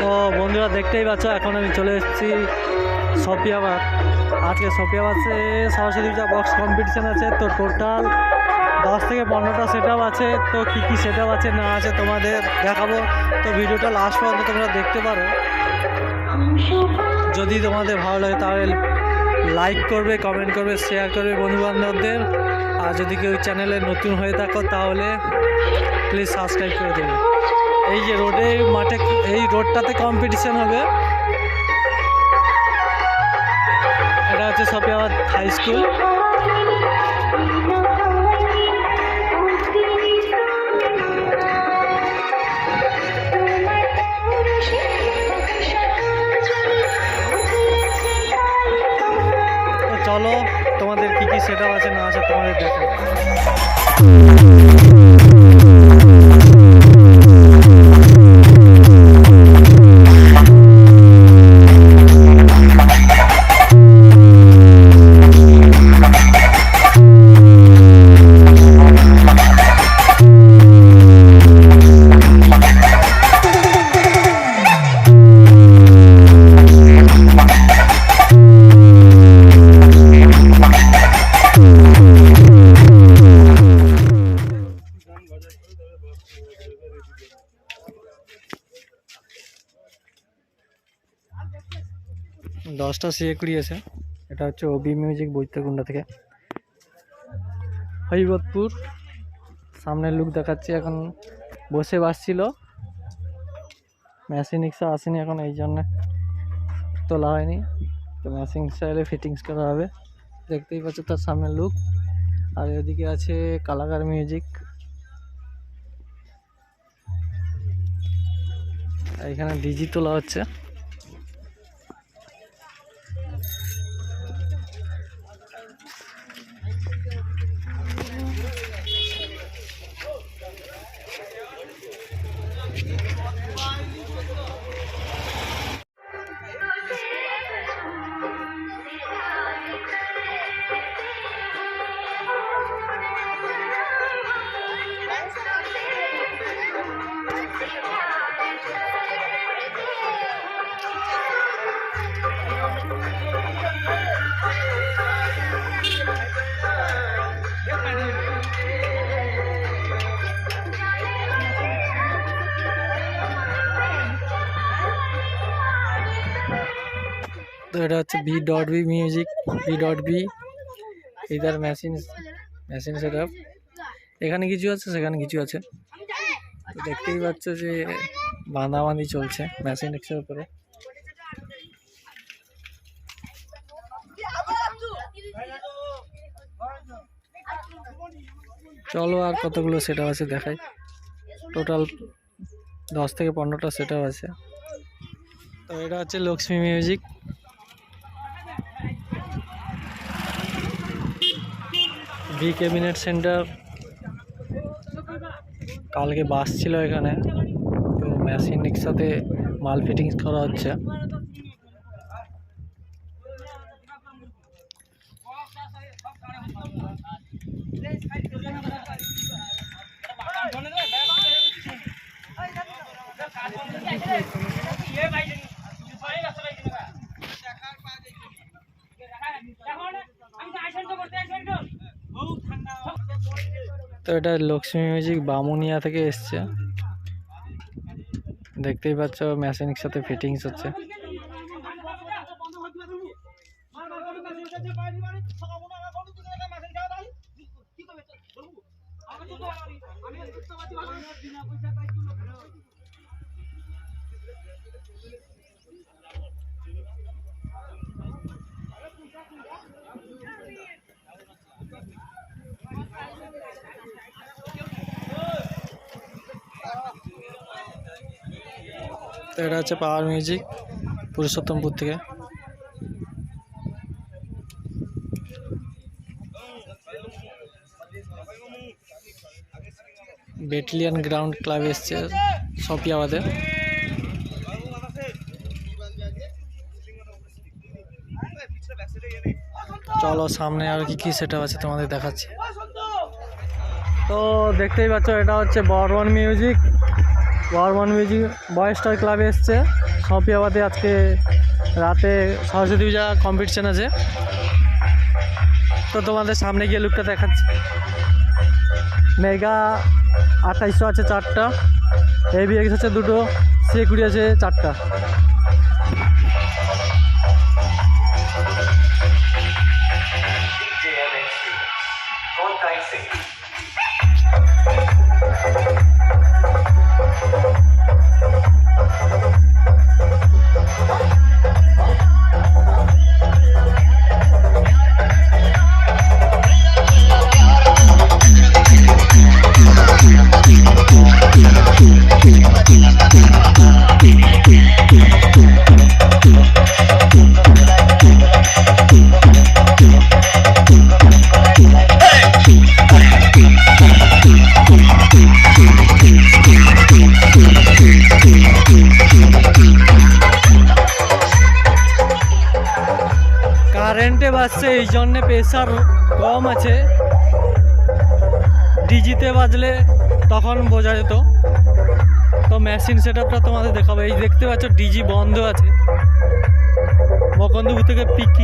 তো বন্ধুরা দেখতেই পাচ্ছ, এখন আমি চলে এসেছি সফিয়াবাদ। আজকে সফিয়াবাদে সরস্বতী পূজা বক্স কম্পিটিশান আছে। তো টোটাল 10 থেকে 15টা সেট আপ আছে। তো কী কী সেট আপ আছে না আছে তোমাদের দেখাবো। তো ভিডিওটা লাস্ট পর্যন্ত তোমরা দেখতে পারো। যদি তোমাদের ভালো লাগে তাহলে লাইক করবে, কমেন্ট করবে, শেয়ার করবে বন্ধুবান্ধবদের। আর যদি কেউ চ্যানেলে নতুন হয়ে থাকো তাহলে প্লিজ সাবস্ক্রাইব করে দেবে। এই যে রোডে মাঠে, এই রোডটাতে কম্পিটিশান হবে। এটা হচ্ছে সফিয়াবাদ হাই স্কুল। তো চলো তোমাদের কী কী সেট আপ আছে না আছে তোমাদের দেখো। দশটা C20 আছে। এটা হচ্ছে ওবি মিউজিক বৈদ্যকুণ্ডা থেকে, হরিবতপুর। সামনের লুক দেখাচ্ছি। এখন বসে বাসছিল, মেশিন রিক্সা আসেনি এখন, এই জন্য তোলা হয়নি। তো মেশিন রিক্সা এলে ফিটিংস করা হবে। দেখতেই পাচ্ছ তার সামনের লুক। আর এদিকে আছে কালাকার মিউজিক। এখানে ডিজি তোলা হচ্ছে। তো এটা হচ্ছে B.B music. B.B either machine set up. এখানে কিছু আছে, সেখানে কিছু আছে। তো দেখতেই পাচ্ছ যে বাঁধাবাঁধি চলছে মেশিন রিক্সার উপরে। চলো আর কতগুলো সেট আপ আছে দেখাই। টোটাল 10 থেকে 15টা সেট আপ আছে। তো এটা হচ্ছে Lakshmi music. V cabinet centre. কালকে বাস ছিল এখানে, তো মেশিন রিক্সাতে মাল ফিটিংস করা হচ্ছে। তো এটা লক্ষ্মী মিউজিক বামুনিয়া থেকে এসছে। দেখতেই পাচ্ছ মেশিন সাথে ফিটিংস হচ্ছে। তো এটা হচ্ছে পাওয়ার মিউজিক পুরুষোত্তমপুর থেকে। ব্যাটালিয়ন গ্রাউন্ড ক্লাব এসছে সফিয়াবাদে। চলো সামনে আর কি কি সেটআপ আছে তোমাদের দেখাচ্ছি। তো দেখতেই পাচ্ছ এটা হচ্ছে Barman music. Barman music boys star ক্লাবে এসছে সপিয়াবাদে। আজকে রাতে সরস্বতী পূজা কম্পিটিশান আছে, তো তোমাদের সামনে গিয়ে লুকটা দেখাচ্ছি। মেগা 2800 আছে 4টা, ABX আছে 2টো, C20 আছে 4টা। কারেন্টে বাজছে এই জন্যে প্রেসার কম আছে, ডিজিতে বাজলে তখন বোঝা যেত। তো মেশিন সেট আপটা তোমাদের দেখাবো। এই দেখতে পাচ্ছ ডিজি বন্ধ আছে, মকন্দপুর থেকে PQ।